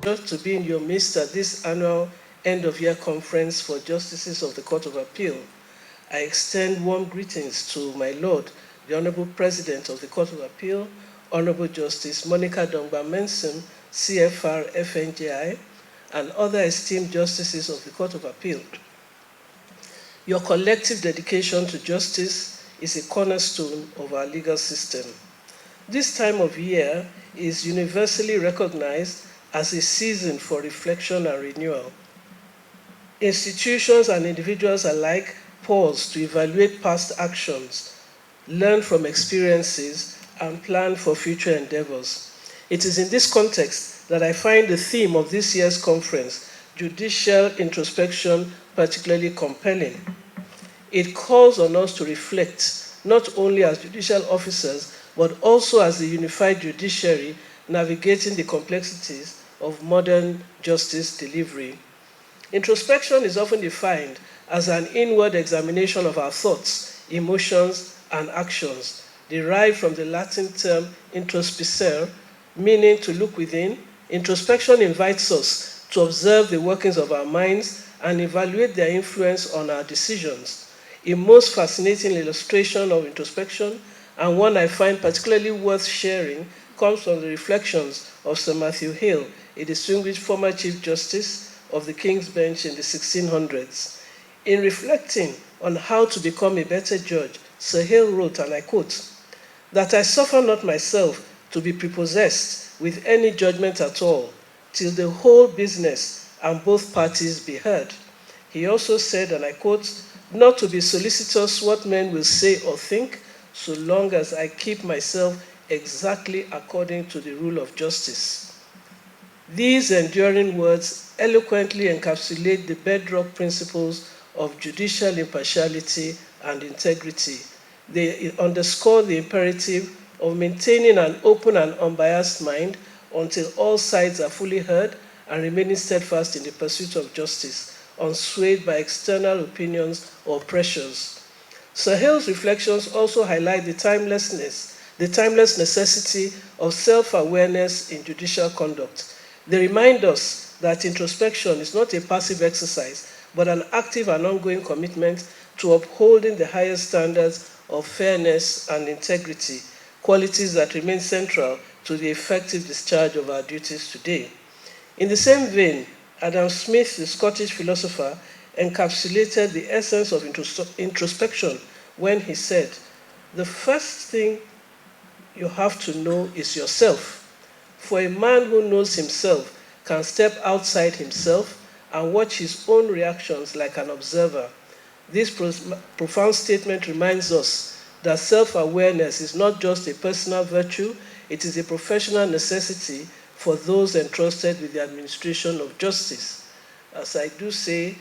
Just to be in your midst at this annual end-of-year conference for Justices of the Court of Appeal. I extend warm greetings to my Lord, the Honorable President of the Court of Appeal, Honorable Justice Monica Dongba-Mensem, CFR FNJI, and other esteemed justices of the Court of Appeal. Your collective dedication to justice is a cornerstone of our legal system. This time of year is universally recognized as a season for reflection and renewal. Institutions and individuals alike pause to evaluate past actions, learn from experiences, and plan for future endeavors. It is in this context that I find the theme of this year's conference, Judicial Introspection, particularly compelling. It calls on us to reflect, not only as judicial officers, but also as the unified judiciary navigating the complexities of modern justice delivery. Introspection is often defined as an inward examination of our thoughts, emotions, and actions, derived from the Latin term introspicere, meaning to look within. Introspection invites us to observe the workings of our minds and evaluate their influence on our decisions. A most fascinating illustration of introspection, and one I find particularly worth sharing, comes from the reflections of Sir Matthew Hale, a distinguished former Chief Justice of the King's Bench in the 1600s. In reflecting on how to become a better judge, Sir Hale wrote, and I quote, "That I suffer not myself to be prepossessed with any judgment at all, till the whole business and both parties be heard." He also said, and I quote, "Not to be solicitous what men will say or think, so long as I keep myself exactly according to the rule of justice." These enduring words eloquently encapsulate the bedrock principles of judicial impartiality and integrity. They underscore the imperative of maintaining an open and unbiased mind until all sides are fully heard and remaining steadfast in the pursuit of justice, unswayed by external opinions or pressures. Sir Hale's reflections also highlight the timeless necessity of self-awareness in judicial conduct. They remind us that introspection is not a passive exercise, but an active and ongoing commitment to upholding the highest standards of fairness and integrity, qualities that remain central to the effective discharge of our duties today. In the same vein, Adam Smith, the Scottish philosopher, encapsulated the essence of introspection when he said, "The first thing you have to know is yourself. For a man who knows himself can step outside himself and watch his own reactions like an observer." This profound statement reminds us that self-awareness is not just a personal virtue, it is a professional necessity for those entrusted with the administration of justice. As I do say,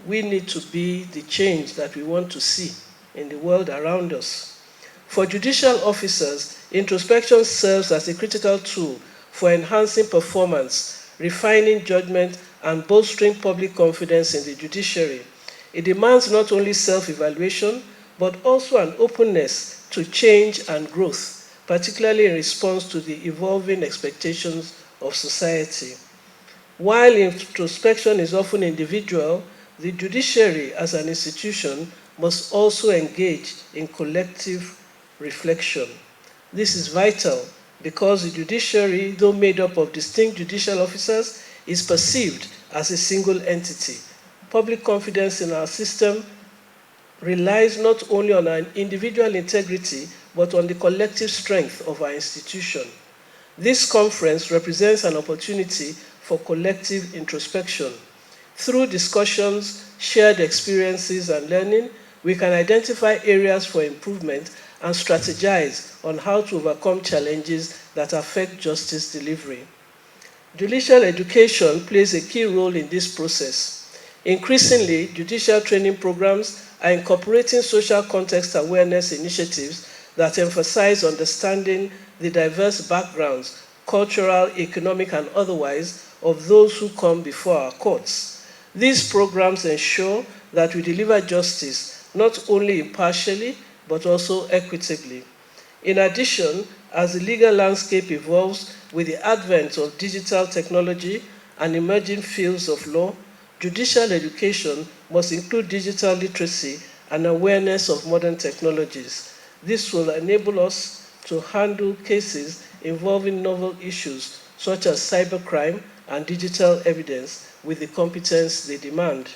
we need to be the change that we want to see in the world around us. For judicial officers, introspection serves as a critical tool for enhancing performance, refining judgment, and bolstering public confidence in the judiciary. It demands not only self-evaluation, but also an openness to change and growth, particularly in response to the evolving expectations of society. While introspection is often individual, the judiciary as an institution must also engage in collective reflection. This is vital because the judiciary, though made up of distinct judicial officers, is perceived as a single entity. Public confidence in our system relies not only on our individual integrity, but on the collective strength of our institution. This conference represents an opportunity for collective introspection. Through discussions, shared experiences, and learning, we can identify areas for improvement and strategize on how to overcome challenges that affect justice delivery. Judicial education plays a key role in this process. Increasingly, judicial training programs are incorporating social context awareness initiatives that emphasize understanding the diverse backgrounds, cultural, economic, and otherwise, of those who come before our courts. These programs ensure that we deliver justice not only impartially, but also equitably. In addition, as the legal landscape evolves with the advent of digital technology and emerging fields of law, judicial education must include digital literacy and awareness of modern technologies. This will enable us to handle cases involving novel issues such as cybercrime and digital evidence with the competence they demand.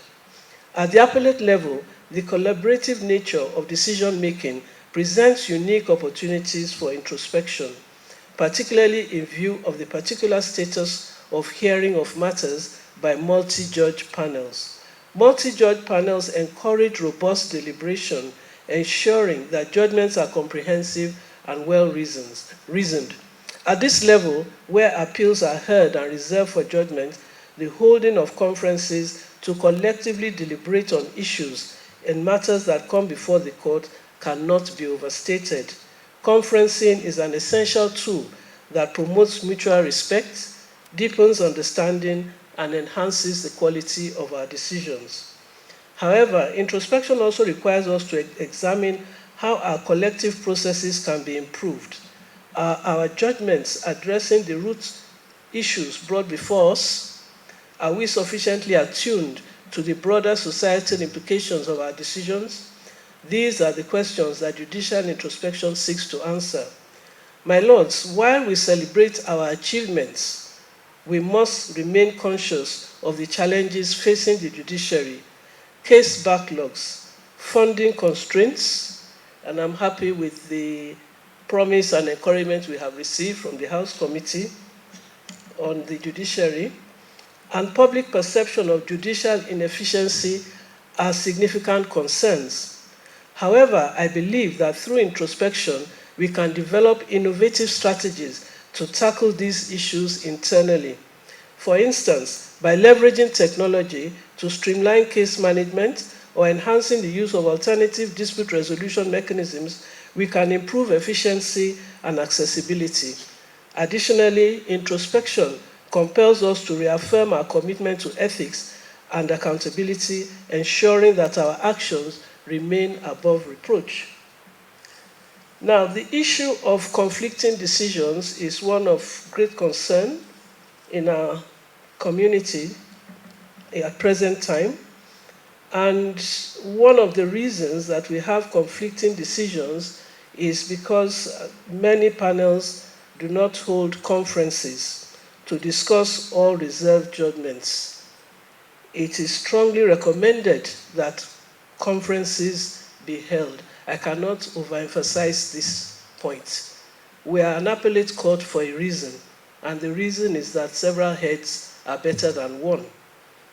At the appellate level, the collaborative nature of decision-making presents unique opportunities for introspection, particularly in view of the particular status of hearing of matters by multi-judge panels. Multi-judge panels encourage robust deliberation, ensuring that judgments are comprehensive and well-reasoned. At this level, where appeals are heard and reserved for judgment, the holding of conferences to collectively deliberate on issues and matters that come before the court cannot be overstated. Conferencing is an essential tool that promotes mutual respect, deepens understanding, and enhances the quality of our decisions. However, introspection also requires us to examine how our collective processes can be improved. Are our judgments addressing the root issues brought before us? Are we sufficiently attuned to the broader societal implications of our decisions? These are the questions that judicial introspection seeks to answer. My lords, while we celebrate our achievements, we must remain conscious of the challenges facing the judiciary, case backlogs, funding constraints, and I'm happy with the promise and encouragement we have received from the House Committee on the Judiciary, and public perception of judicial inefficiency are significant concerns. However, I believe that through introspection, we can develop innovative strategies to tackle these issues internally. For instance, by leveraging technology to streamline case management or enhancing the use of alternative dispute resolution mechanisms, we can improve efficiency and accessibility. Additionally, introspection compels us to reaffirm our commitment to ethics and accountability, ensuring that our actions remain above reproach. Now, the issue of conflicting decisions is one of great concern in our community at present time. And one of the reasons that we have conflicting decisions is because many panels do not hold conferences to discuss all reserved judgments. It is strongly recommended that conferences be held. I cannot overemphasize this point. We are an appellate court for a reason, and the reason is that several heads are better than one.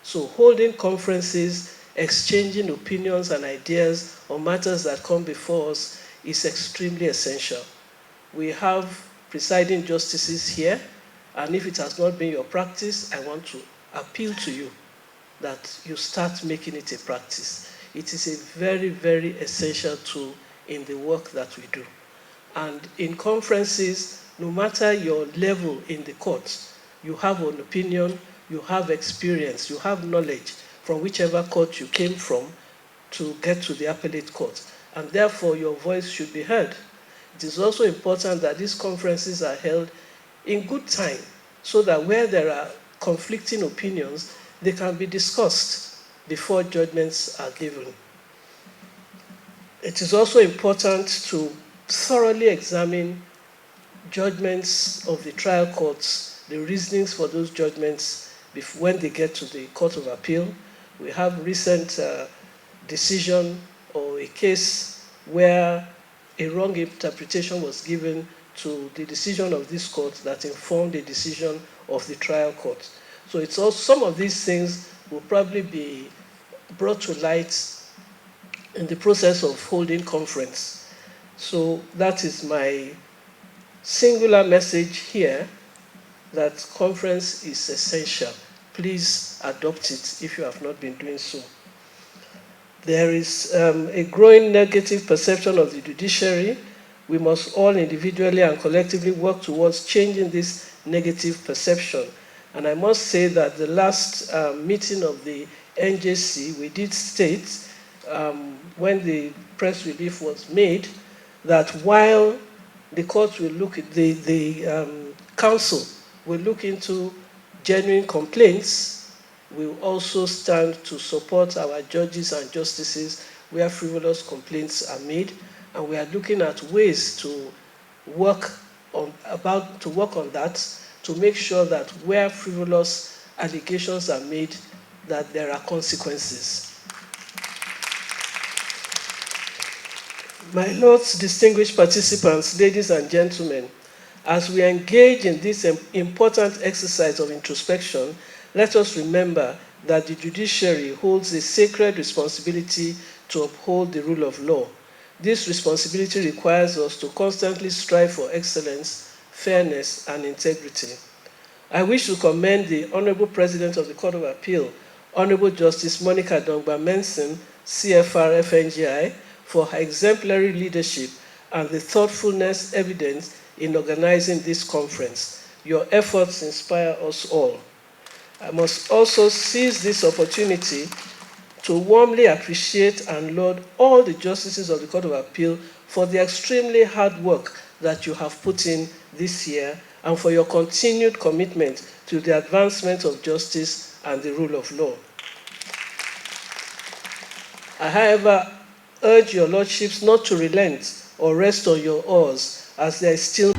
So holding conferences, exchanging opinions and ideas on matters that come before us is extremely essential. We have presiding justices here, and if it has not been your practice, I want to appeal to you that you start making it a practice. It is a very, very essential tool in the work that we do. And in conferences, no matter your level in the court, you have an opinion, you have experience, you have knowledge from whichever court you came from to get to the appellate court. And therefore, your voice should be heard. It is also important that these conferences are held in good time so that where there are conflicting opinions, they can be discussed before judgments are given. It is also important to thoroughly examine judgments of the trial courts, the reasonings for those judgments when they get to the Court of Appeal. We have recent decision or a case where a wrong interpretation was given to the decision of this court that informed the decision of the trial court. So it's also, some of these things will probably be brought to light in the process of holding conference. So that is my singular message here, that conference is essential. Please adopt it if you have not been doing so. There is a growing negative perception of the judiciary. We must all individually and collectively work towards changing this negative perception. And I must say that the last meeting of the NJC, we did state, when the press relief was made, that while the court will look at the council will look into genuine complaints, we will also stand to support our judges and justices where frivolous complaints are made, and we are looking at ways to work on that to make sure that where frivolous allegations are made, that there are consequences. My lords, distinguished participants, ladies and gentlemen, as we engage in this important exercise of introspection, let us remember that the judiciary holds a sacred responsibility to uphold the rule of law. This responsibility requires us to constantly strive for excellence, fairness, and integrity. I wish to commend the Honorable President of the Court of Appeal, Honorable Justice Monica Dongba-Mensing, CFR FNGI, for her exemplary leadership and the thoughtfulness evident in organizing this conference. Your efforts inspire us all. I must also seize this opportunity to warmly appreciate and laud all the justices of the Court of Appeal for the extremely hard work that you have put in this year and for your continued commitment to the advancement of justice and the rule of law. I, however, urge your lordships not to relent or rest on your oars, as there is still